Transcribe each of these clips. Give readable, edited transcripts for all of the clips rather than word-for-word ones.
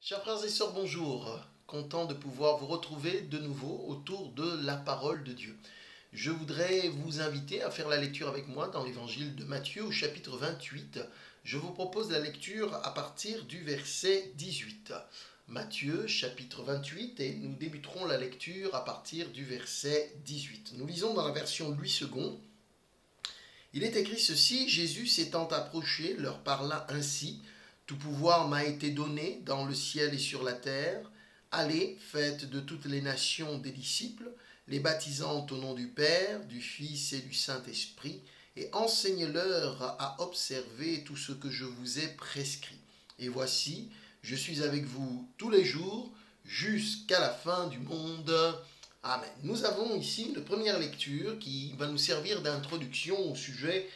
Chers frères et sœurs, bonjour. Content de pouvoir vous retrouver de nouveau autour de la parole de Dieu. Je voudrais vous inviter à faire la lecture avec moi dans l'évangile de Matthieu au chapitre 28. Je vous propose la lecture à partir du verset 18. Matthieu chapitre 28 et nous débuterons la lecture à partir du verset 18. Nous lisons dans la version Louis II. Il est écrit ceci: Jésus s'étant approché leur parla ainsi: tout pouvoir m'a été donné dans le ciel et sur la terre. Allez, faites de toutes les nations des disciples, les baptisant au nom du Père, du Fils et du Saint-Esprit, et enseignez-leur à observer tout ce que je vous ai prescrit. Et voici, je suis avec vous tous les jours, jusqu'à la fin du monde. Amen. Nous avons ici une première lecture qui va nous servir d'introduction au sujet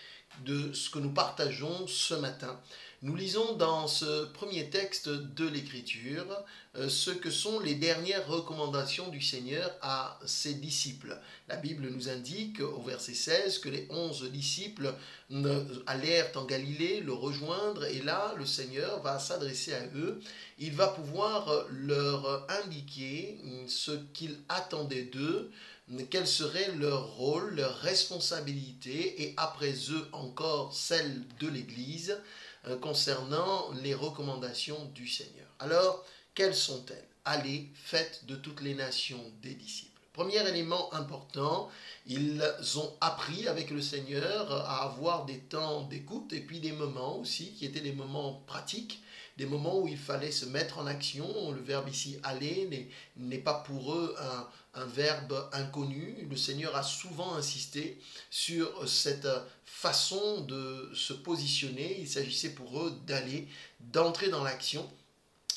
de ce que nous partageons ce matin. Nous lisons dans ce premier texte de l'Écriture ce que sont les dernières recommandations du Seigneur à ses disciples. La Bible nous indique au verset 16 que les 11 disciples allèrent en Galilée le rejoindre, et là le Seigneur va s'adresser à eux. Il va pouvoir leur indiquer ce qu'il attendait d'eux, quel serait leur rôle, leur responsabilité, et après eux encore celle de l'Église concernant les recommandations du Seigneur. Alors, quelles sont-elles? Allez, faites de toutes les nations des disciples. Premier élément important, ils ont appris avec le Seigneur à avoir des temps d'écoute et puis des moments aussi qui étaient des moments pratiques, des moments où il fallait se mettre en action. Le verbe ici aller n'est pas pour eux un verbe inconnu. Le Seigneur a souvent insisté sur cette façon de se positionner. Il s'agissait pour eux d'aller, d'entrer dans l'action.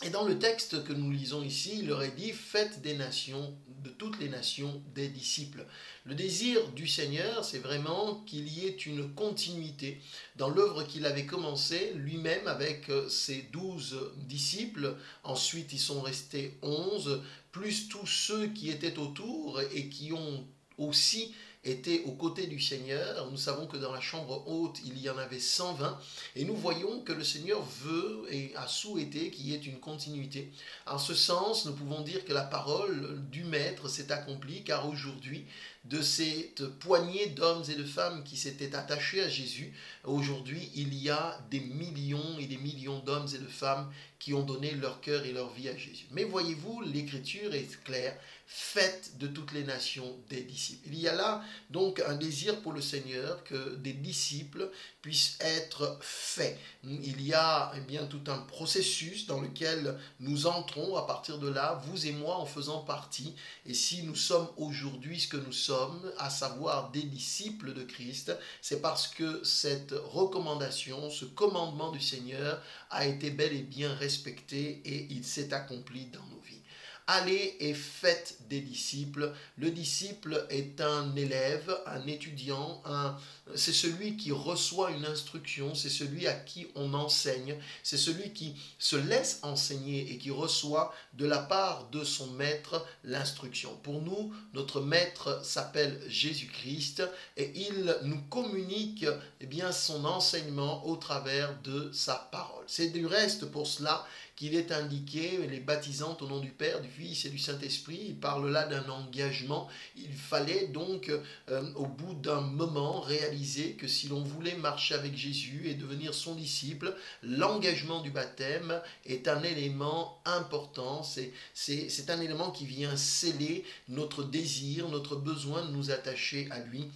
Et dans le texte que nous lisons ici, il leur est dit: faites des nations, de toutes les nations, des disciples. Le désir du Seigneur, c'est vraiment qu'il y ait une continuité dans l'œuvre qu'il avait commencée lui-même avec ses 12 disciples. Ensuite, ils sont restés 11, plus tous ceux qui étaient autour et qui ont aussi était aux côtés du Seigneur. Nous savons que dans la chambre haute, il y en avait 120. Et nous voyons que le Seigneur veut et a souhaité qu'il y ait une continuité. En ce sens, nous pouvons dire que la parole du Maître s'est accomplie, car aujourd'hui, de cette poignée d'hommes et de femmes qui s'étaient attachés à Jésus, aujourd'hui, il y a des millions et des millions d'hommes et de femmes qui ont donné leur cœur et leur vie à Jésus. Mais voyez-vous, l'Écriture est claire: faites de toutes les nations des disciples. Il y a là donc un désir pour le Seigneur que des disciples puissent être faits. Il y a bien tout un processus dans lequel nous entrons. À partir de là, vous et moi en faisant partie. Et si nous sommes aujourd'hui ce que nous sommes, à savoir des disciples de Christ, c'est parce que cette recommandation, ce commandement du Seigneur a été bel et bien respecté et il s'est accompli dans nos vies. Allez et faites des disciples. Le disciple est un élève, un étudiant, c'est celui qui reçoit une instruction, c'est celui à qui on enseigne, c'est celui qui se laisse enseigner et qui reçoit de la part de son maître l'instruction. Pour nous, notre maître s'appelle Jésus-Christ et il nous communique son enseignement au travers de sa parole. C'est du reste pour cela qu'il est indiqué les baptisant au nom du Père, du Fils et du Saint-Esprit. Il parle là d'un engagement. Il fallait donc, au bout d'un moment, réaliser que si l'on voulait marcher avec Jésus et devenir son disciple, l'engagement du baptême est un élément important. C'est un élément qui vient sceller notre désir, notre besoin de nous attacher à lui.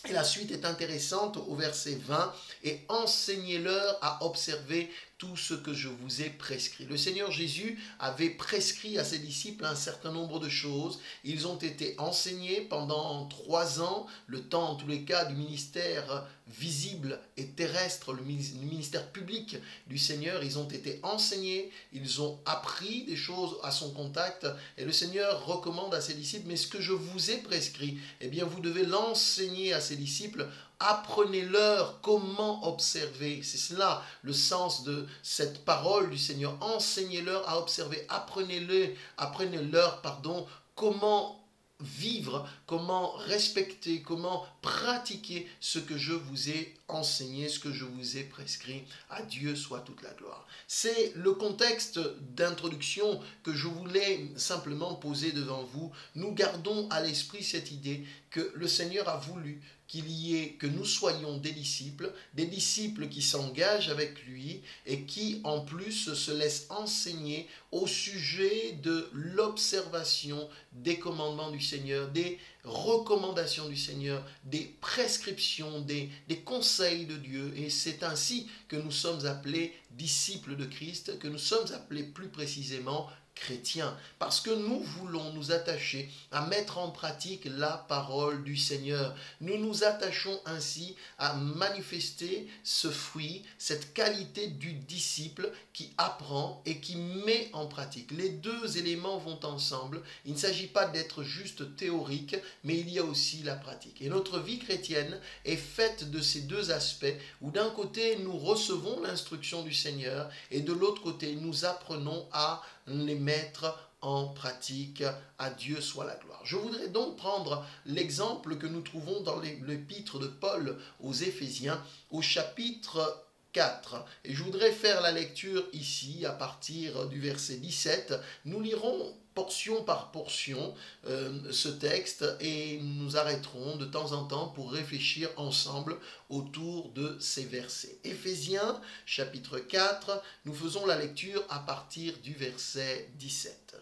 Et la suite est intéressante au verset 20. Et enseignez-leur à observer tout ce que je vous ai prescrit. Le Seigneur Jésus avait prescrit à ses disciples un certain nombre de choses. Ils ont été enseignés pendant 3 ans, le temps en tous les cas du ministère visible et terrestre, le ministère public du Seigneur. Ils ont été enseignés, ils ont appris des choses à son contact, et le Seigneur recommande à ses disciples: mais ce que je vous ai prescrit, eh bien vous devez l'enseigner à ses disciples. Apprenez-leur comment observer. C'est cela le sens de cette parole du Seigneur. Enseignez-leur à observer. Apprenez-leur, comment vivre, comment respecter, comment pratiquer ce que je vous ai enseigné, ce que je vous ai prescrit. À Dieu soit toute la gloire. C'est le contexte d'introduction que je voulais simplement poser devant vous. Nous gardons à l'esprit cette idée que le Seigneur a voulu que nous soyons des disciples qui s'engagent avec lui et qui en plus se laissent enseigner au sujet de l'observation des commandements du Seigneur, des recommandations du Seigneur, des prescriptions, des conseils de Dieu. Et c'est ainsi que nous sommes appelés disciples de Christ, que nous sommes appelés plus précisément chrétiens, parce que nous voulons nous attacher à mettre en pratique la parole du Seigneur. Nous nous attachons ainsi à manifester ce fruit, cette qualité du disciple qui apprend et qui met en pratique. Les deux éléments vont ensemble. Il ne s'agit pas d'être juste théorique, mais il y a aussi la pratique. Et notre vie chrétienne est faite de ces deux aspects, où d'un côté nous recevons l'instruction du Seigneur et de l'autre côté nous apprenons à les mettre en pratique. À Dieu soit la gloire. Je voudrais donc prendre l'exemple que nous trouvons dans l'épître de Paul aux Éphésiens au chapitre 4. Et je voudrais faire la lecture ici à partir du verset 17. Nous lirons portion par portion ce texte et nous arrêterons de temps en temps pour réfléchir ensemble autour de ces versets. Éphésiens chapitre 4, nous faisons la lecture à partir du verset 17.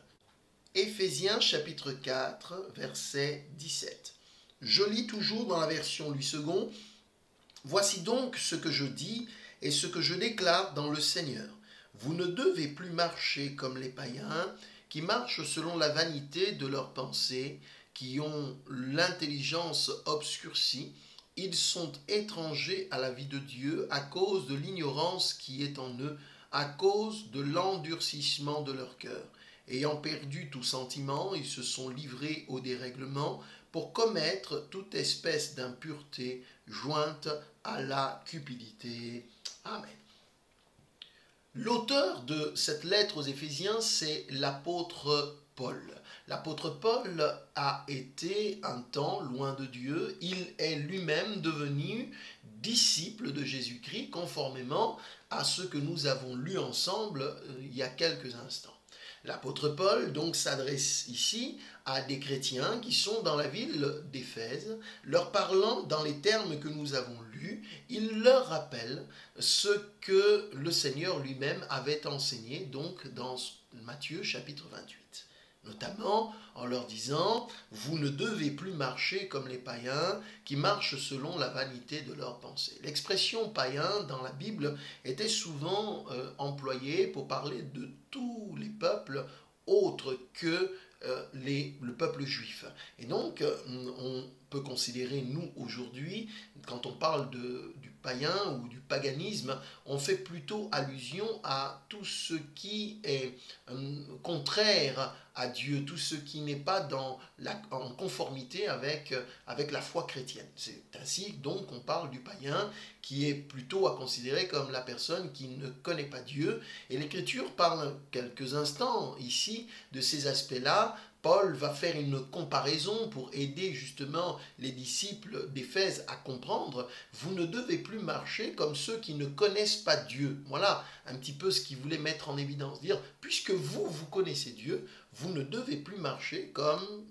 Éphésiens chapitre 4, verset 17. Je lis toujours dans la version Louis II. Voici donc ce que je dis et ce que je déclare dans le Seigneur. Vous ne devez plus marcher comme les païens, qui marchent selon la vanité de leurs pensées, qui ont l'intelligence obscurcie. Ils sont étrangers à la vie de Dieu à cause de l'ignorance qui est en eux, à cause de l'endurcissement de leur cœur. Ayant perdu tout sentiment, ils se sont livrés au dérèglement pour commettre toute espèce d'impureté jointe à la cupidité. Amen. L'auteur de cette lettre aux Éphésiens, c'est l'apôtre Paul. L'apôtre Paul a été un temps loin de Dieu. Il est lui-même devenu disciple de Jésus-Christ, conformément à ce que nous avons lu ensemble il y a quelques instants. L'apôtre Paul donc s'adresse ici à des chrétiens qui sont dans la ville d'Éphèse, leur parlant dans les termes que nous avons lus. Il leur rappelle ce que le Seigneur lui-même avait enseigné donc dans Matthieu chapitre 28. Notamment en leur disant « Vous ne devez plus marcher comme les païens qui marchent selon la vanité de leurs pensées ». L'expression « païen » dans la Bible était souvent employée pour parler de tous les peuples autres que le peuple juif. Et donc, on peut considérer, nous, aujourd'hui, quand on parle du païen ou du paganisme, on fait plutôt allusion à tout ce qui est contraire à Dieu, tout ce qui n'est pas en conformité avec la foi chrétienne. C'est ainsi donc qu'on parle du païen, qui est plutôt à considérer comme la personne qui ne connaît pas Dieu. Et l'Écriture parle quelques instants ici de ces aspects-là. Paul va faire une comparaison pour aider justement les disciples d'Éphèse à comprendre. Vous ne devez plus marcher comme ceux qui ne connaissent pas Dieu. Voilà un petit peu ce qu'il voulait mettre en évidence. Dire, puisque vous connaissez Dieu, vous ne devez plus marcher comme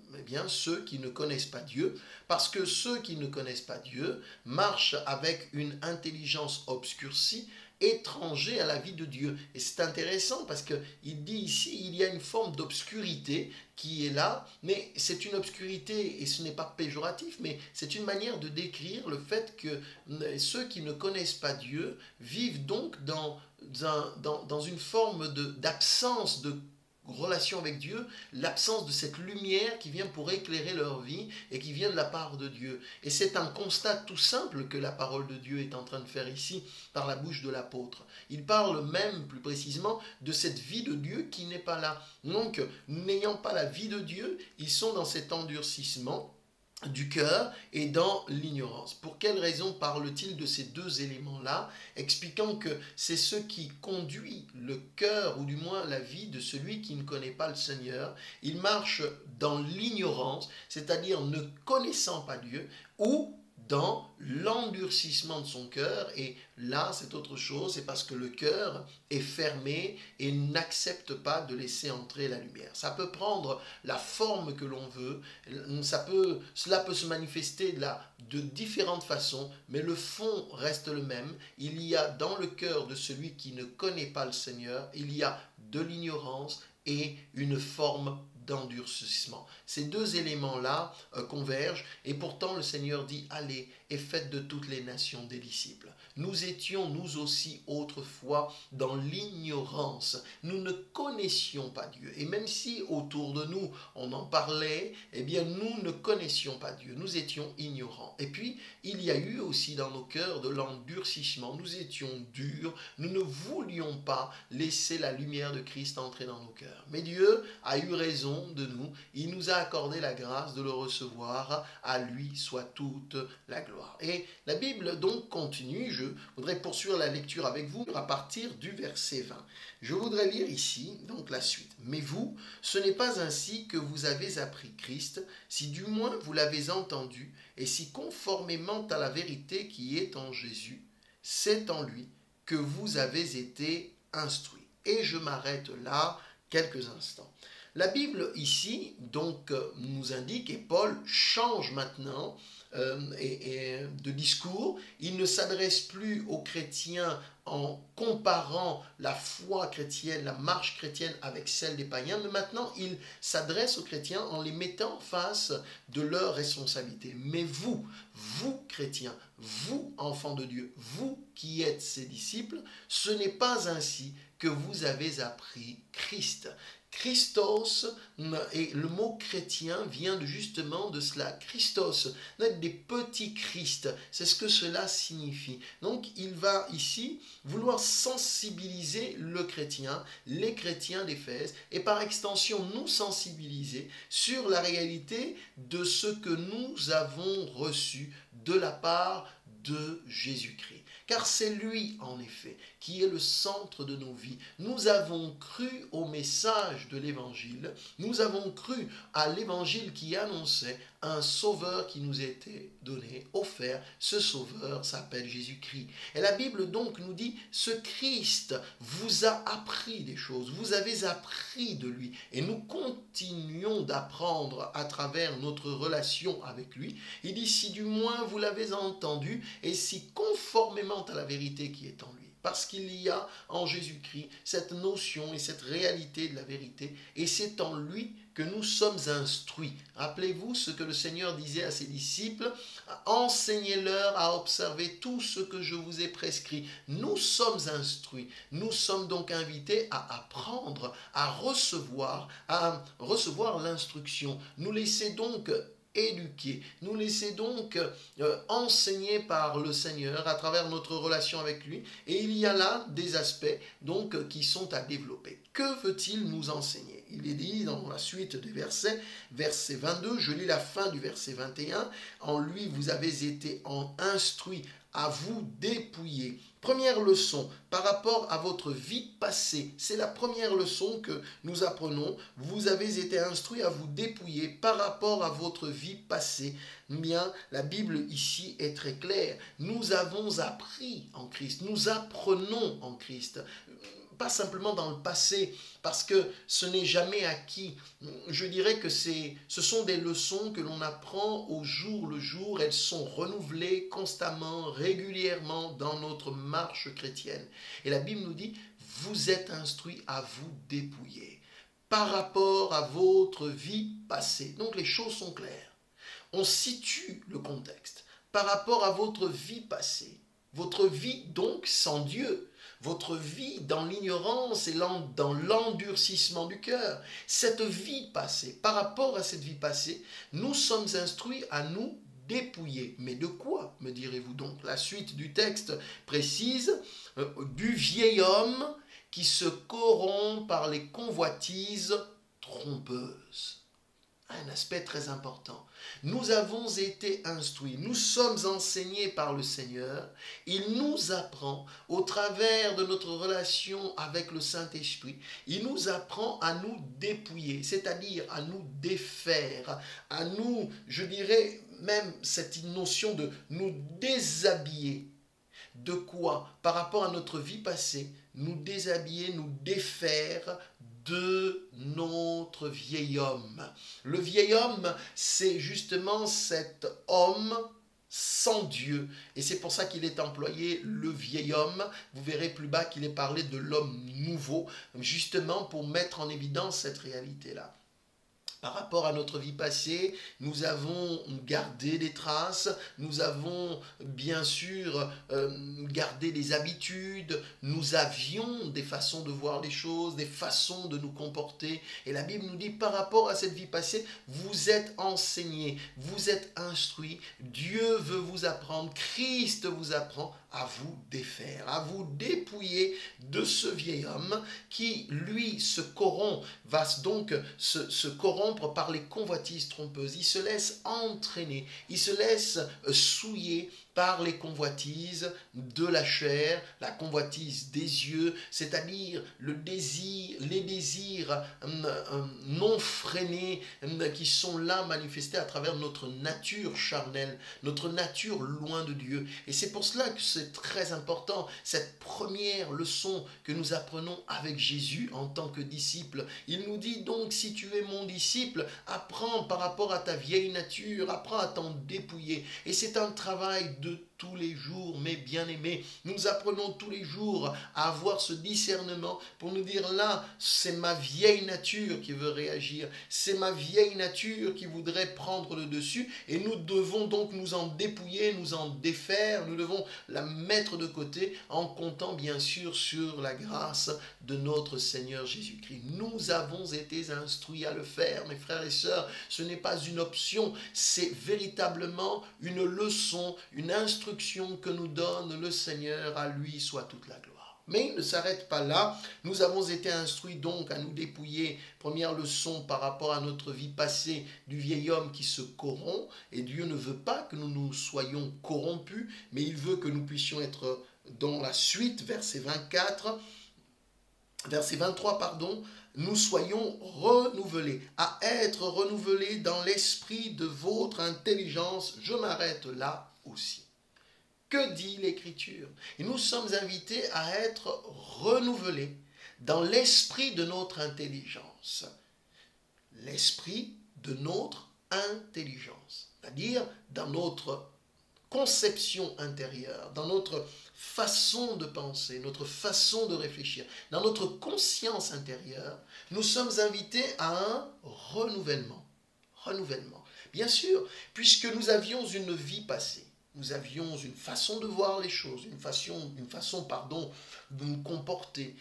ceux qui ne connaissent pas Dieu, parce que ceux qui ne connaissent pas Dieu marchent avec une intelligence obscurcie, étranger à la vie de Dieu. Et c'est intéressant parce qu'il dit ici, il y a une forme d'obscurité qui est là, mais c'est une obscurité, et ce n'est pas péjoratif, mais c'est une manière de décrire le fait que ceux qui ne connaissent pas Dieu vivent donc dans une forme d'absence de relation avec Dieu, l'absence de cette lumière qui vient pour éclairer leur vie et qui vient de la part de Dieu. Et c'est un constat tout simple que la parole de Dieu est en train de faire ici par la bouche de l'apôtre. Il parle même plus précisément de cette vie de Dieu qui n'est pas là. Donc, n'ayant pas la vie de Dieu, ils sont dans cet endurcissement. du cœur et dans l'ignorance. Pour quelle raison parle-t-il de ces deux éléments-là, expliquant que c'est ce qui conduit le cœur, ou du moins la vie de celui qui ne connaît pas le Seigneur. Il marche dans l'ignorance, c'est-à-dire ne connaissant pas Dieu, ou dans l'endurcissement de son cœur. Et là, c'est autre chose, c'est parce que le cœur est fermé et n'accepte pas de laisser entrer la lumière. Ça peut prendre la forme que l'on veut, cela peut se manifester de différentes façons, mais le fond reste le même. Il y a dans le cœur de celui qui ne connaît pas le Seigneur, il y a de l'ignorance et une forme d'endurcissement. Ces deux éléments-là convergent, et pourtant le Seigneur dit « Allez et faites de toutes les nations des disciples ». Nous étions nous aussi autrefois dans l'ignorance. Nous ne connaissions pas Dieu. Et même si autour de nous on en parlait, eh bien nous ne connaissions pas Dieu. Nous étions ignorants. Et puis il y a eu aussi dans nos cœurs de l'endurcissement. Nous étions durs. Nous ne voulions pas laisser la lumière de Christ entrer dans nos cœurs. Mais Dieu a eu raison de nous. Il nous a accordé la grâce de le recevoir. À lui soit toute la gloire. Et la Bible donc continue. Je voudrais poursuivre la lecture avec vous à partir du verset 20. Je voudrais lire ici donc la suite. « Mais vous, ce n'est pas ainsi que vous avez appris Christ, si du moins vous l'avez entendu, et si conformément à la vérité qui est en Jésus, c'est en lui que vous avez été instruits. » Et je m'arrête là quelques instants. La Bible ici donc nous indique, et Paul change maintenant de discours. Il ne s'adresse plus aux chrétiens en comparant la foi chrétienne, la marche chrétienne avec celle des païens, mais maintenant il s'adresse aux chrétiens en les mettant face de leurs responsabilités. Mais vous chrétiens, vous enfants de Dieu, vous qui êtes ses disciples, ce n'est pas ainsi que vous avez appris Christ. Christos, et le mot chrétien vient justement de cela, Christos, des petits Christ, c'est ce que cela signifie. Donc il va ici vouloir sensibiliser le chrétien, les chrétiens d'Éphèse, et par extension nous sensibiliser sur la réalité de ce que nous avons reçu de la part de Jésus-Christ. Car c'est lui, en effet, qui est le centre de nos vies. Nous avons cru au message de l'Évangile. Nous avons cru à l'Évangile qui annonçait un sauveur qui nous était donné, offert. Ce sauveur s'appelle Jésus-Christ. Et la Bible donc nous dit, ce Christ vous a appris des choses. Vous avez appris de lui. Et nous continuons d'apprendre à travers notre relation avec lui. Il dit, si du moins vous l'avez entendu, et si conformément à la vérité qui est en lui. Parce qu'il y a en Jésus-Christ cette notion et cette réalité de la vérité, et c'est en lui que nous sommes instruits. Rappelez-vous ce que le Seigneur disait à ses disciples, enseignez-leur à observer tout ce que je vous ai prescrit. Nous sommes instruits, nous sommes donc invités à apprendre, à recevoir l'instruction. Nous laisser donc éduquer, nous laisser donc enseigner par le Seigneur à travers notre relation avec lui, et il y a là des aspects donc qui sont à développer. Que veut-il nous enseigner? Il est dit dans la suite des versets, verset 22, je lis la fin du verset 21, en lui vous avez été instruits à vous dépouiller. Première leçon, par rapport à votre vie passée, c'est la première leçon que nous apprenons. Vous avez été instruits à vous dépouiller par rapport à votre vie passée. Bien, la Bible ici est très claire. Nous avons appris en Christ, nous apprenons en Christ. Pas simplement dans le passé, parce que ce n'est jamais acquis. Je dirais que ce sont des leçons que l'on apprend au jour le jour. Elles sont renouvelées constamment, régulièrement dans notre marche chrétienne. Et la Bible nous dit, vous êtes instruits à vous dépouiller par rapport à votre vie passée. Donc les choses sont claires. On situe le contexte par rapport à votre vie passée. Votre vie donc sans Dieu. Votre vie dans l'ignorance et dans l'endurcissement du cœur. Cette vie passée, par rapport à cette vie passée, nous sommes instruits à nous dépouiller. Mais de quoi, me direz-vous donc? La suite du texte précise du vieil homme qui se corrompt par les convoitises trompeuses. un aspect très important. Nous avons été instruits, nous sommes enseignés par le Seigneur. Il nous apprend, au travers de notre relation avec le Saint-Esprit, il nous apprend à nous dépouiller, c'est-à-dire à nous défaire, à nous, je dirais même cette notion de nous déshabiller. De quoi? Par rapport à notre vie passée, nous déshabiller, nous défaire de notre vieil homme. Le vieil homme, c'est justement cet homme sans Dieu. Et c'est pour ça qu'il est employé le vieil homme. Vous verrez plus bas qu'il est parlé de l'homme nouveau, justement pour mettre en évidence cette réalité-là. Par rapport à notre vie passée, nous avons gardé des traces, nous avons bien sûr gardé des habitudes, nous avions des façons de voir les choses, des façons de nous comporter. Et la Bible nous dit par rapport à cette vie passée, vous êtes enseignés, vous êtes instruits, Dieu veut vous apprendre, Christ vous apprend à vous défaire, à vous dépouiller de ce vieil homme qui, lui, se corrompt, va donc se corrompre par les convoitises trompeuses. Il se laisse entraîner, il se laisse souiller par les convoitises de la chair, la convoitise des yeux, c'est-à-dire les désirs non freinés qui sont là manifestés à travers notre nature charnelle, notre nature loin de Dieu. Et c'est pour cela que c'est très important, cette première leçon que nous apprenons avec Jésus en tant que disciple. Il nous dit donc, si tu es mon disciple, apprends par rapport à ta vieille nature, apprends à t'en dépouiller. Et c'est un travail de tous les jours, mes bien-aimés. Nous apprenons tous les jours à avoir ce discernement pour nous dire là, c'est ma vieille nature qui veut réagir, c'est ma vieille nature qui voudrait prendre le dessus et nous devons donc nous en dépouiller, nous en défaire, nous devons la mettre de côté en comptant bien sûr sur la grâce de notre Seigneur Jésus-Christ. Nous avons été instruits à le faire, mes frères et sœurs, ce n'est pas une option, c'est véritablement une leçon, une instruction que nous donne le Seigneur, à lui soit toute la gloire. Mais il ne s'arrête pas là, nous avons été instruits donc à nous dépouiller, première leçon par rapport à notre vie passée, du vieil homme qui se corrompt, et Dieu ne veut pas que nous soyons corrompus, mais il veut que nous puissions être dans la suite, verset 23, pardon, nous soyons renouvelés, à être renouvelés dans l'esprit de votre intelligence. Je m'arrête là aussi. Que dit l'Écriture? Et nous sommes invités à être renouvelés dans l'esprit de notre intelligence. L'esprit de notre intelligence, c'est-à-dire dans notre conception intérieure, dans notre façon de penser, notre façon de réfléchir, dans notre conscience intérieure, nous sommes invités à un renouvellement. Renouvellement. Bien sûr, puisque nous avions une vie passée, nous avions une façon de voir les choses, une façon de nous comporter.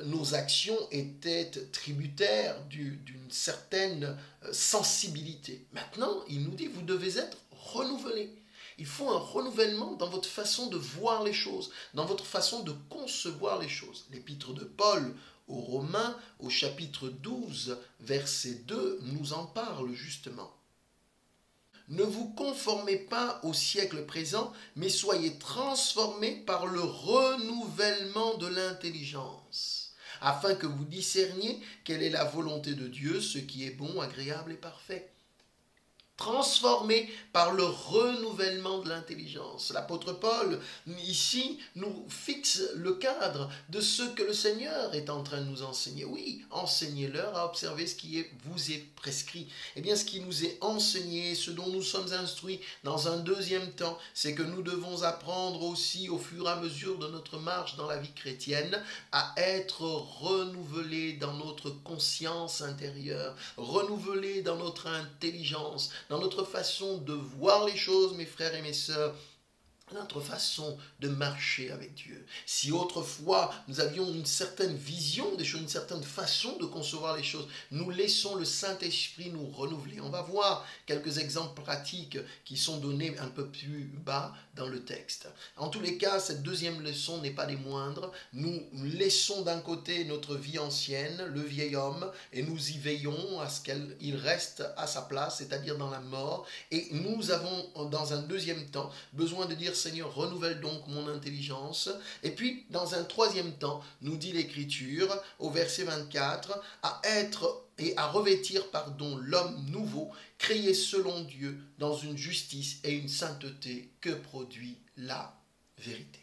Nos actions étaient tributaires d'une certaine sensibilité. Maintenant, il nous dit, vous devez être renouvelés. Il faut un renouvellement dans votre façon de voir les choses, dans votre façon de concevoir les choses. L'épître de Paul aux Romains, au chapitre 12, verset 2, nous en parle justement. Ne vous conformez pas au siècle présent, mais soyez transformés par le renouvellement de l'intelligence, afin que vous discerniez quelle est la volonté de Dieu, ce qui est bon, agréable et parfait. Transformés par le renouvellement de l'intelligence. L'apôtre Paul, ici, nous fixe le cadre de ce que le Seigneur est en train de nous enseigner. Oui, enseignez-leur à observer ce qui vous est prescrit. Eh bien, ce qui nous est enseigné, ce dont nous sommes instruits dans un deuxième temps, c'est que nous devons apprendre aussi, au fur et à mesure de notre marche dans la vie chrétienne, à être renouvelés dans notre conscience intérieure, renouvelés dans notre intelligence, dans notre façon de voir les choses, mes frères et mes sœurs. notre façon de marcher avec Dieu. Si autrefois nous avions une certaine vision des choses, une certaine façon de concevoir les choses, nous laissons le Saint-Esprit nous renouveler. On va voir quelques exemples pratiques qui sont donnés un peu plus bas dans le texte. En tous les cas, cette deuxième leçon n'est pas des moindres. Nous laissons d'un côté notre vie ancienne, le vieil homme, et nous y veillons à ce qu'il reste à sa place, c'est-à-dire dans la mort. Et nous avons, dans un deuxième temps, besoin de dire Seigneur, renouvelle donc mon intelligence. Et puis, dans un troisième temps, nous dit l'Écriture, au verset 24, à être et à revêtir, l'homme nouveau, créé selon Dieu, dans une justice et une sainteté que produit la vérité.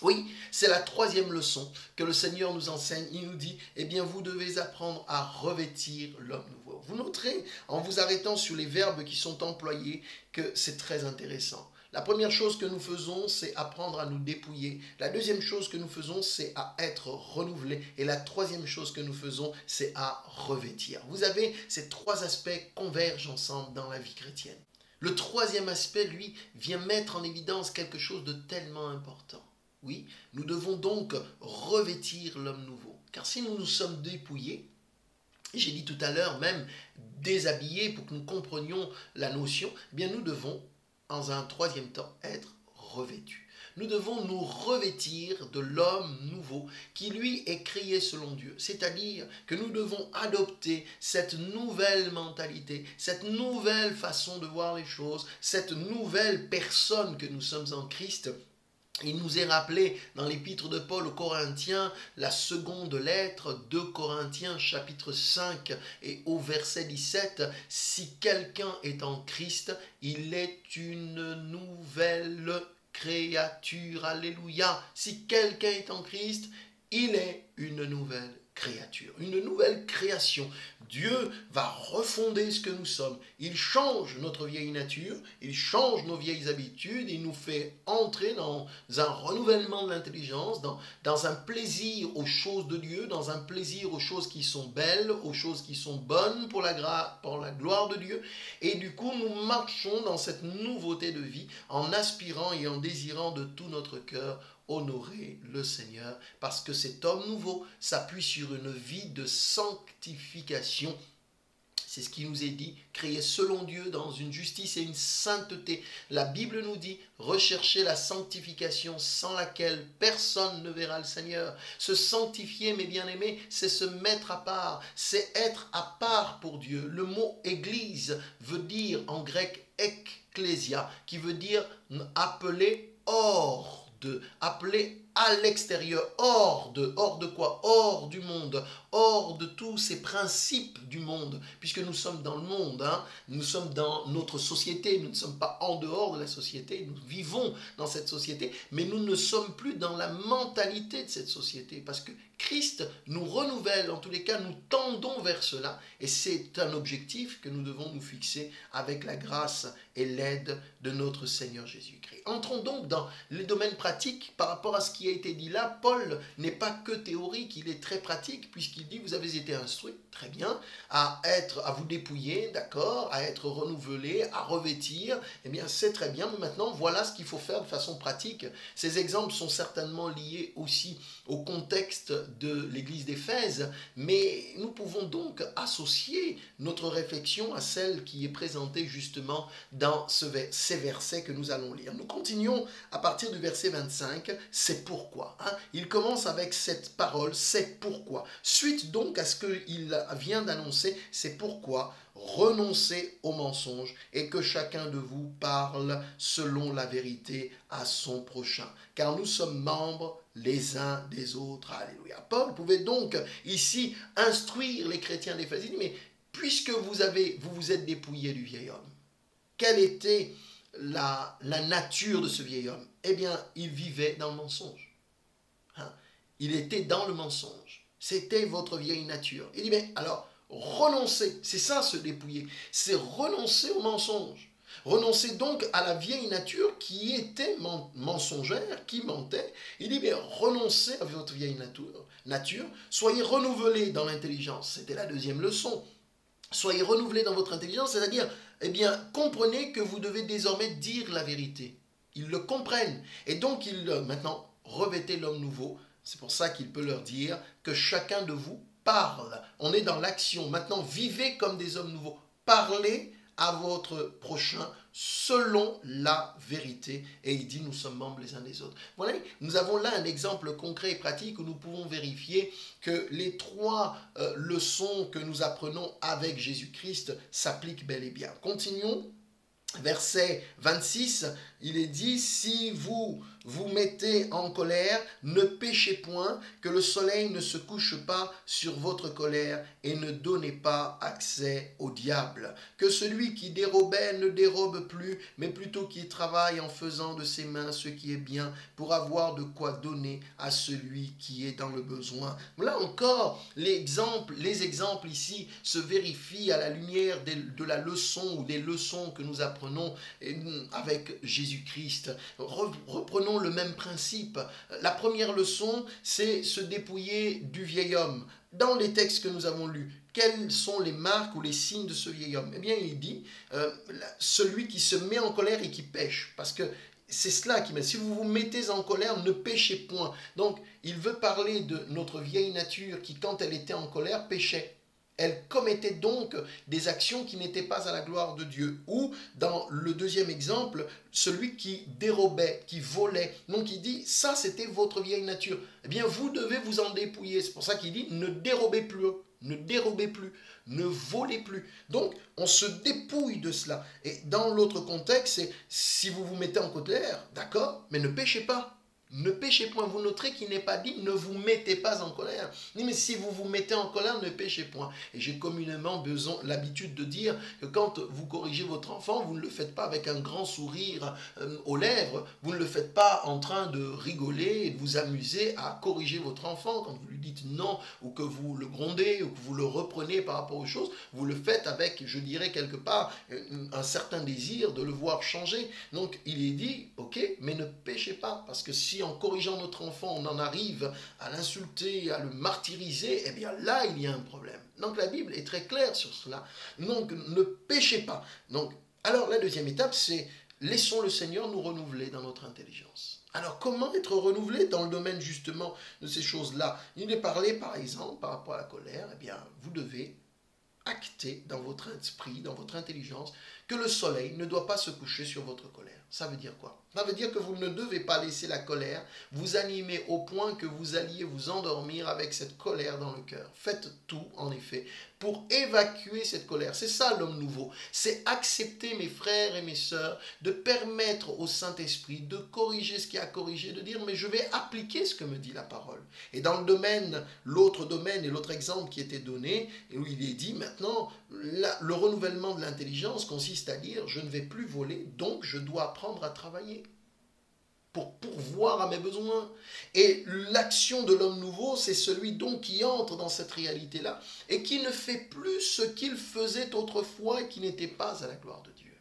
Oui, c'est la troisième leçon que le Seigneur nous enseigne. Il nous dit, eh bien, vous devez apprendre à revêtir l'homme nouveau. Vous noterez, en vous arrêtant sur les verbes qui sont employés, que c'est très intéressant. La première chose que nous faisons, c'est apprendre à nous dépouiller. La deuxième chose que nous faisons, c'est à être renouvelés. Et la troisième chose que nous faisons, c'est à revêtir. Vous avez ces trois aspects convergent ensemble dans la vie chrétienne. Le troisième aspect, lui, vient mettre en évidence quelque chose de tellement important. Oui, nous devons donc revêtir l'homme nouveau. Car si nous nous sommes dépouillés, j'ai dit tout à l'heure même déshabillés pour que nous comprenions la notion, eh bien nous devons, en un troisième temps, être revêtus. Nous devons nous revêtir de l'homme nouveau qui lui est créé selon Dieu. C'est-à-dire que nous devons adopter cette nouvelle mentalité, cette nouvelle façon de voir les choses, cette nouvelle personne que nous sommes en Christ. Il nous est rappelé dans l'épître de Paul aux Corinthiens, la seconde lettre, 2 Corinthiens chapitre 5 et au verset 17, « Si quelqu'un est en Christ, il est une nouvelle créature. » Alléluia. Si quelqu'un est en Christ, il est une nouvelle créature, une nouvelle création. Dieu va refonder ce que nous sommes. Il change notre vieille nature, il change nos vieilles habitudes, il nous fait entrer dans un renouvellement de l'intelligence, dans un plaisir aux choses de Dieu, dans un plaisir aux choses qui sont belles, aux choses qui sont bonnes pour la gloire de Dieu. Et du coup, nous marchons dans cette nouveauté de vie en aspirant et en désirant de tout notre cœur honorer le Seigneur, parce que cet homme nouveau s'appuie sur une vie de sanctification. C'est ce qui nous est dit, créé selon Dieu dans une justice et une sainteté. La Bible nous dit, recherchez la sanctification sans laquelle personne ne verra le Seigneur. Se sanctifier, mes bien-aimés, c'est se mettre à part, c'est être à part pour Dieu. Le mot église veut dire en grec ecclésia, qui veut dire appeler hors de, appeler à l'extérieur, hors de quoi? Hors du monde, hors de tous ces principes du monde, puisque nous sommes dans le monde, hein? Nous sommes dans notre société, nous ne sommes pas en dehors de la société, nous vivons dans cette société, mais nous ne sommes plus dans la mentalité de cette société, parce que Christ nous renouvelle, en tous les cas, nous tendons vers cela, et c'est un objectif que nous devons nous fixer avec la grâce et l'aide de notre Seigneur Jésus-Christ. Entrons donc dans les domaines pratiques par rapport à ce qui a été dit là. Paul n'est pas que théorique, il est très pratique, puisqu'il dit, vous avez été instruits, très bien, à vous dépouiller, d'accord, à être renouvelé, à revêtir, eh bien c'est très bien, mais maintenant voilà ce qu'il faut faire de façon pratique. Ces exemples sont certainement liés aussi au contexte de l'église d'Éphèse, mais nous pouvons donc associer notre réflexion à celle qui est présentée justement dans ces versets que nous allons lire. Nous continuons à partir du verset 25, c'est pourquoi. Hein? Il commence avec cette parole, c'est pourquoi. Suite donc à ce qu'il vient d'annoncer, c'est pourquoi renoncez au mensonge et que chacun de vous parle selon la vérité à son prochain. Car nous sommes membres les uns des autres. Alléluia. Paul pouvait donc ici instruire les chrétiens d'Éphèse. Il dit, mais puisque vous vous êtes dépouillés du vieil homme, quelle était la nature de ce vieil homme? Eh bien, il vivait dans le mensonge. Hein? Il était dans le mensonge. C'était votre vieille nature. Il dit, mais alors, renoncez, c'est ça se dépouiller, c'est renoncer au mensonge. Renoncez donc à la vieille nature qui était mensongère, qui mentait. Il dit, mais renoncez à votre vieille nature, soyez renouvelés dans l'intelligence. C'était la deuxième leçon. Soyez renouvelés dans votre intelligence, c'est-à-dire, eh bien, comprenez que vous devez désormais dire la vérité. Ils le comprennent. Et donc, maintenant, revêtez l'homme nouveau. C'est pour ça qu'il peut leur dire que chacun de vous parle. On est dans l'action. Maintenant, vivez comme des hommes nouveaux. Parlez à votre prochain selon la vérité. Et il dit, nous sommes membres les uns des autres. Voilà, nous avons là un exemple concret et pratique où nous pouvons vérifier que les trois leçons que nous apprenons avec Jésus-Christ s'appliquent bel et bien. Continuons. Verset 26, il est dit, si vous vous mettez en colère, ne péchez point, que le soleil ne se couche pas sur votre colère et ne donnez pas accès au diable. Que celui qui dérobait ne dérobe plus, mais plutôt qu'il travaille en faisant de ses mains ce qui est bien pour avoir de quoi donner à celui qui est dans le besoin. Là encore, les exemples ici se vérifient à la lumière de la leçon ou des leçons que nous apprenons avec Jésus-Christ. Reprenons le même principe. La première leçon, c'est se dépouiller du vieil homme. Dans les textes que nous avons lus, quelles sont les marques ou les signes de ce vieil homme? Eh bien, il dit, celui qui se met en colère et qui pêche. Parce que c'est cela qui met. Si vous vous mettez en colère, ne péchez point. Donc, il veut parler de notre vieille nature qui, quand elle était en colère, péchait. Elle commettait donc des actions qui n'étaient pas à la gloire de Dieu. Ou, dans le deuxième exemple, celui qui dérobait, qui volait. Donc il dit, ça c'était votre vieille nature. Eh bien, vous devez vous en dépouiller. C'est pour ça qu'il dit, ne dérobez plus, ne dérobez plus, ne volez plus. Donc, on se dépouille de cela. Et dans l'autre contexte, c'est si vous vous mettez en colère, d'accord, mais ne péchez pas. Ne péchez point. Vous noterez qu'il n'est pas dit ne vous mettez pas en colère. Mais si vous vous mettez en colère, ne péchez point. Et j'ai communément l'habitude de dire que quand vous corrigez votre enfant, vous ne le faites pas avec un grand sourire aux lèvres. Vous ne le faites pas en train de rigoler et de vous amuser à corriger votre enfant. Quand vous lui dites non ou que vous le grondez ou que vous le reprenez par rapport aux choses, vous le faites avec, je dirais quelque part, un certain désir de le voir changer. Donc il est dit, ok, mais ne péchez pas. Parce que si en corrigeant notre enfant, on en arrive à l'insulter, à le martyriser, eh bien là, il y a un problème. Donc la Bible est très claire sur cela. Donc ne péchez pas. Donc, alors la deuxième étape, c'est laissons le Seigneur nous renouveler dans notre intelligence. Alors comment être renouvelé dans le domaine justement de ces choses-là? Il est parlé par exemple par rapport à la colère, eh bien vous devez acter dans votre esprit, dans votre intelligence, que le soleil ne doit pas se coucher sur votre colère. Ça veut dire quoi? Ça veut dire que vous ne devez pas laisser la colère vous animer au point que vous alliez vous endormir avec cette colère dans le cœur. Faites tout, en effet, pour évacuer cette colère. C'est ça l'homme nouveau. C'est accepter, mes frères et mes sœurs, de permettre au Saint-Esprit de corriger ce qui a corrigé, de dire, mais je vais appliquer ce que me dit la parole. Et dans le domaine, l'autre domaine et l'autre exemple qui était donné, et où il est dit, maintenant, le renouvellement de l'intelligence consiste à dire, je ne vais plus voler, donc je dois apprendre à travailler pour pourvoir à mes besoins. Et l'action de l'homme nouveau, c'est celui donc qui entre dans cette réalité-là et qui ne fait plus ce qu'il faisait autrefois et qui n'était pas à la gloire de Dieu.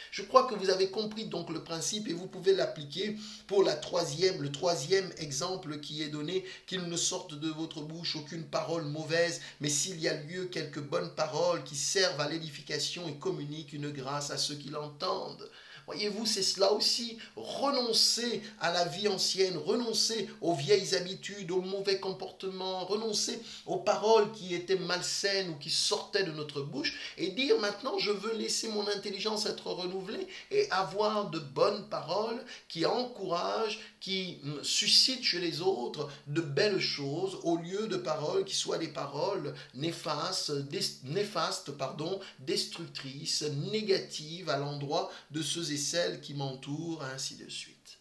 Je crois que vous avez compris donc le principe et vous pouvez l'appliquer pour le troisième exemple qui est donné, qu'il ne sorte de votre bouche aucune parole mauvaise, mais s'il y a lieu quelques bonnes paroles qui servent à l'édification et communiquent une grâce à ceux qui l'entendent. Voyez-vous, c'est cela aussi, renoncer à la vie ancienne, renoncer aux vieilles habitudes, aux mauvais comportements, renoncer aux paroles qui étaient malsaines ou qui sortaient de notre bouche et dire maintenant je veux laisser mon intelligence être renouvelée et avoir de bonnes paroles qui encouragent, qui suscitent chez les autres de belles choses au lieu de paroles qui soient des paroles néfastes, destructrices, négatives à l'endroit de ceux et celles qui m'entourent, ainsi de suite.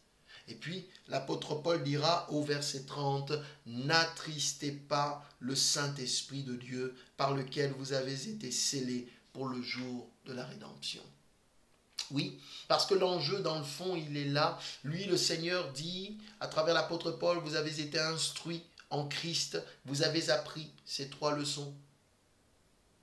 Et puis, l'apôtre Paul dira au verset 30, « N'attristez pas le Saint-Esprit de Dieu par lequel vous avez été scellés pour le jour de la rédemption. » Oui, parce que l'enjeu, dans le fond, il est là. Lui, le Seigneur dit, à travers l'apôtre Paul, vous avez été instruits en Christ, vous avez appris ces 3 leçons.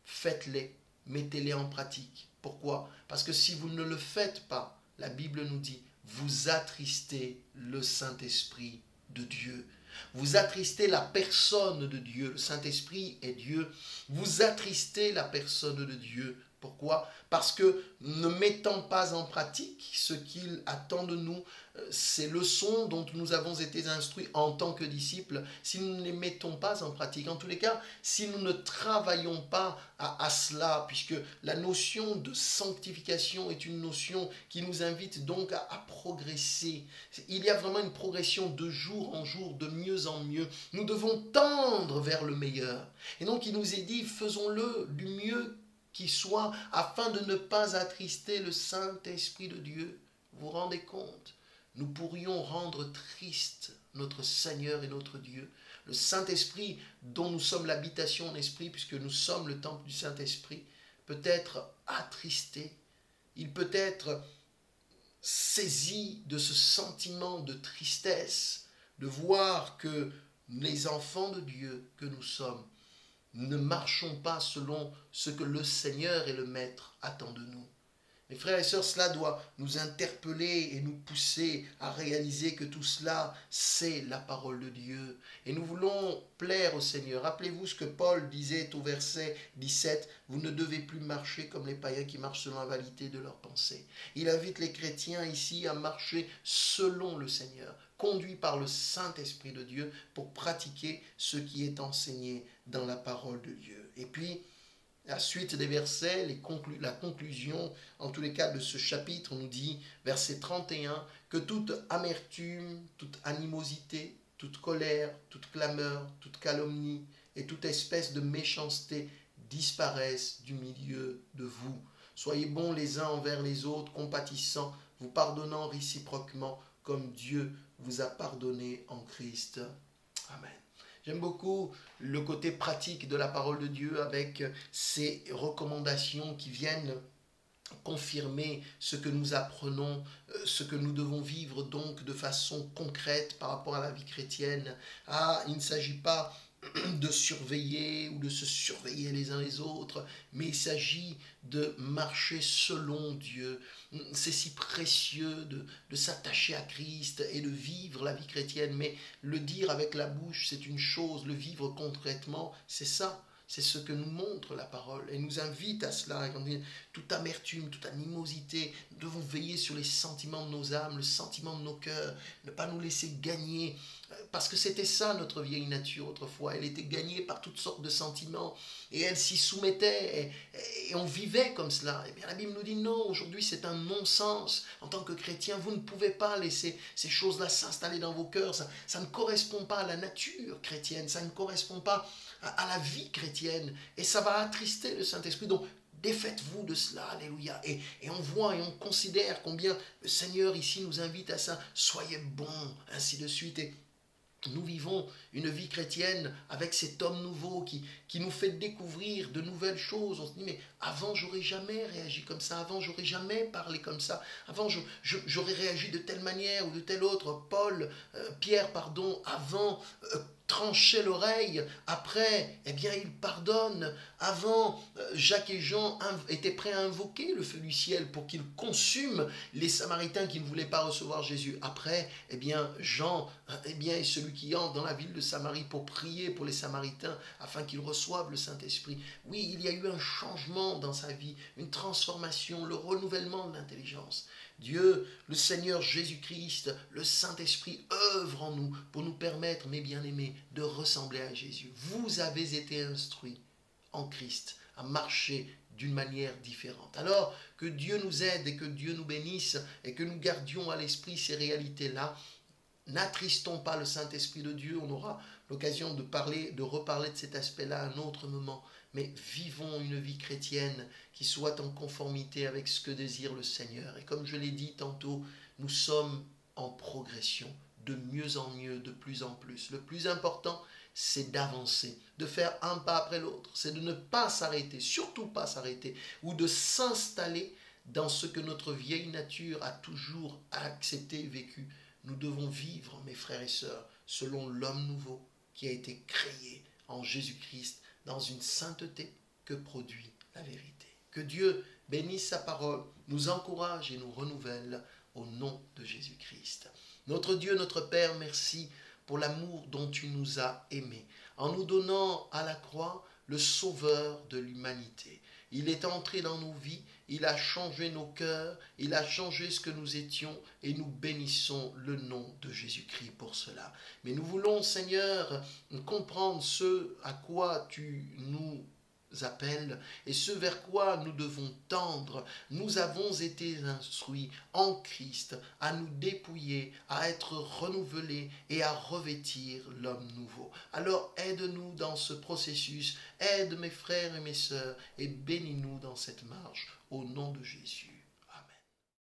Faites-les, mettez-les en pratique. Pourquoi? Parce que si vous ne le faites pas, la Bible nous dit, vous attristez le Saint-Esprit de Dieu. Vous attristez la personne de Dieu. Le Saint-Esprit est Dieu. Vous attristez la personne de Dieu Pourquoi? Parce que ne mettant pas en pratique ce qu'il attend de nous, ces leçons dont nous avons été instruits en tant que disciples, si nous ne les mettons pas en pratique, en tous les cas, si nous ne travaillons pas à cela, puisque la notion de sanctification est une notion qui nous invite donc à progresser. Il y a vraiment une progression de jour en jour, de mieux en mieux. Nous devons tendre vers le meilleur. Et donc il nous est dit, faisons-le du mieux qui soit, afin de ne pas attrister le Saint-Esprit de Dieu. Vous vous rendez compte? Nous pourrions rendre triste notre Seigneur et notre Dieu. Le Saint-Esprit, dont nous sommes l'habitation en esprit, puisque nous sommes le temple du Saint-Esprit, peut être attristé. Il peut être saisi de ce sentiment de tristesse, de voir que les enfants de Dieu que nous sommes ne marchons pas selon ce que le Seigneur et le Maître attendent de nous. Mes frères et sœurs, cela doit nous interpeller et nous pousser à réaliser que tout cela, c'est la parole de Dieu. Et nous voulons plaire au Seigneur. Rappelez-vous ce que Paul disait au verset 17, « Vous ne devez plus marcher comme les païens qui marchent selon la vanité de leurs pensées. » Il invite les chrétiens ici à marcher selon le Seigneur, conduits par le Saint-Esprit de Dieu pour pratiquer ce qui est enseigné dans la parole de Dieu. Et puis, la suite des versets, la conclusion, en tous les cas de ce chapitre, nous dit, verset 31, que toute amertume, toute animosité, toute colère, toute clameur, toute calomnie et toute espèce de méchanceté disparaissent du milieu de vous. Soyez bons les uns envers les autres, compatissants, vous pardonnant réciproquement, comme Dieu vous a pardonné en Christ. Amen. J'aime beaucoup le côté pratique de la parole de Dieu avec ces recommandations qui viennent confirmer ce que nous apprenons, ce que nous devons vivre donc de façon concrète par rapport à la vie chrétienne. Il ne s'agit pas de surveiller ou de se surveiller les uns les autres, mais il s'agit de marcher selon Dieu. C'est si précieux de s'attacher à Christ et de vivre la vie chrétienne, mais le dire avec la bouche, c'est une chose, le vivre concrètement, c'est ça. C'est ce que nous montre la parole et nous invite à cela. Toute amertume, toute animosité, nous devons veiller sur les sentiments de nos âmes, le sentiment de nos cœurs, ne pas nous laisser gagner. Parce que c'était ça notre vieille nature autrefois. Elle était gagnée par toutes sortes de sentiments et elle s'y soumettait et on vivait comme cela. Et bien la Bible nous dit non, aujourd'hui c'est un non-sens. En tant que chrétien, vous ne pouvez pas laisser ces choses-là s'installer dans vos cœurs. Ça ne correspond pas à la nature chrétienne, ça ne correspond pas à la vie chrétienne et ça va attrister le Saint-Esprit. Donc défaites-vous de cela, alléluia. Et on voit et on considère combien le Seigneur ici nous invite à ça. Soyez bons, ainsi de suite. Et nous vivons une vie chrétienne avec cet homme nouveau qui nous fait découvrir de nouvelles choses. On se dit, mais avant, j'aurais jamais réagi comme ça. Avant, j'aurais jamais parlé comme ça. Avant, j'aurais réagi de telle manière ou de telle autre. Pierre, avant tranchait l'oreille. Après, eh bien, il pardonne. Avant, Jacques et Jean étaient prêts à invoquer le feu du ciel pour qu'il consume les Samaritains qui ne voulaient pas recevoir Jésus. Après, eh bien, Jean est celui qui entre dans la ville de Samarie pour prier pour les Samaritains afin qu'ils reçoivent le Saint-Esprit. Oui, il y a eu un changement dans sa vie, une transformation, le renouvellement de l'intelligence. Dieu, le Seigneur Jésus-Christ, le Saint-Esprit œuvre en nous pour nous permettre, mes bien-aimés, de ressembler à Jésus. Vous avez été instruits en Christ à marcher d'une manière différente. Alors, que Dieu nous aide et que Dieu nous bénisse et que nous gardions à l'esprit ces réalités-là. N'attristons pas le Saint-Esprit de Dieu. On aura l'occasion de reparler de cet aspect-là à un autre moment. Mais vivons une vie chrétienne qui soit en conformité avec ce que désire le Seigneur. Et comme je l'ai dit tantôt, nous sommes en progression, de mieux en mieux, de plus en plus. Le plus important, c'est d'avancer, de faire un pas après l'autre. C'est de ne pas s'arrêter, surtout pas s'arrêter, ou de s'installer dans ce que notre vieille nature a toujours accepté et vécu. Nous devons vivre, mes frères et sœurs, selon l'homme nouveau qui a été créé en Jésus-Christ dans une sainteté que produit la vérité. Que Dieu bénisse sa parole, nous encourage et nous renouvelle au nom de Jésus-Christ. Notre Dieu, notre Père, merci pour l'amour dont tu nous as aimés, en nous donnant à la croix le Sauveur de l'humanité. Il est entré dans nos vies, il a changé nos cœurs, il a changé ce que nous étions et nous bénissons le nom de Jésus-Christ pour cela. Mais nous voulons, Seigneur, comprendre ce à quoi tu nous appelles et ce vers quoi nous devons tendre. Nous avons été instruits en Christ à nous dépouiller, à être renouvelés et à revêtir l'homme nouveau. Alors aide-nous dans ce processus, aide mes frères et mes sœurs et bénis-nous dans cette marche au nom de Jésus.